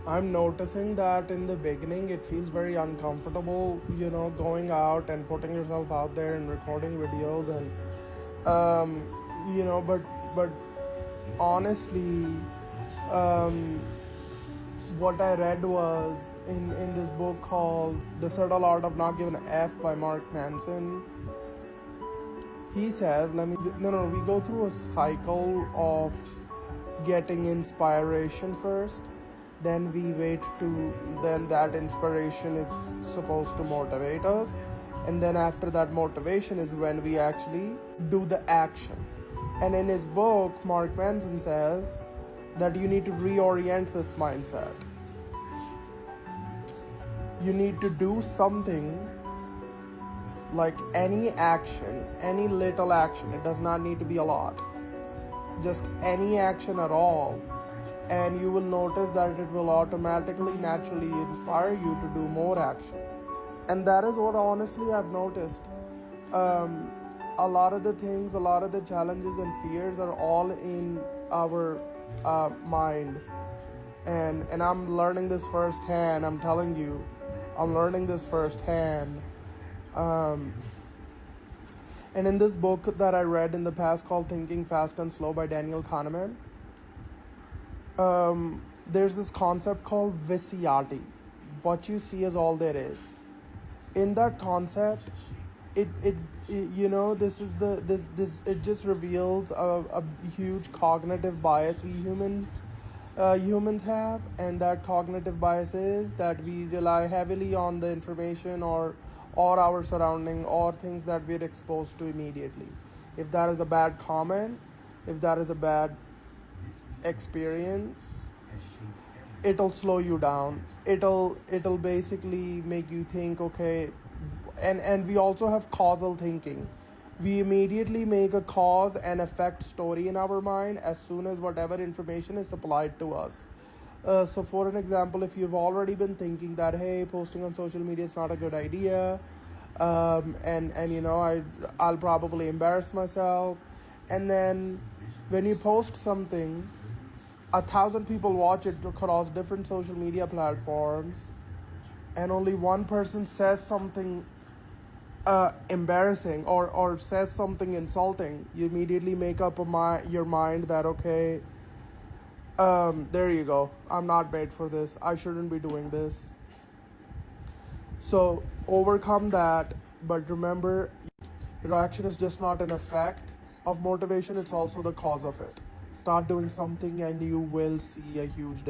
I'm noticing that in the beginning it feels very uncomfortable, going out and putting yourself out there and recording videos and but honestly, um, what I read was in this book called The Subtle Art of Not Giving an F by Mark Manson. He says, we go through a cycle of getting inspiration first, then we wait to, then that inspiration is supposed to motivate us, and then after that motivation is when we actually do the action. And in his book, Mark Manson says that you need to reorient this mindset. You need to do something, like any action, any little action. It does not need to be a lot, just any action at all, and you will notice that it will automatically, naturally inspire you to do more action. And that is what honestly I've noticed. A lot of the things, a lot of the challenges and fears are all in our mind. And I'm learning this firsthand. I'm telling you, I'm learning this firsthand. And in this book that I read in the past called Thinking Fast and Slow by Daniel Kahneman, there's this concept called Visayati. What you see is all there is. In that concept, it this is this it just reveals a huge cognitive bias we humans have, and that cognitive bias is that we rely heavily on the information or our surrounding or things that we're exposed to immediately. If that is a bad comment, if that is a bad experience, it'll slow you down. It'll basically make you think, okay. And we also have causal thinking. We immediately make a cause and effect story in our mind as soon as whatever information is supplied to us. So for an example, if you've already been thinking that, hey, posting on social media is not a good idea, and I'll probably embarrass myself, and then when you post something, 1,000 people watch it across different social media platforms, and only one person says something embarrassing or says something insulting, you immediately make up your mind that, okay, there you go, I'm not made for this, I shouldn't be doing this. So overcome that, but remember, your action is just not an effect of motivation, it's also the cause of it. Start doing something and you will see a huge difference.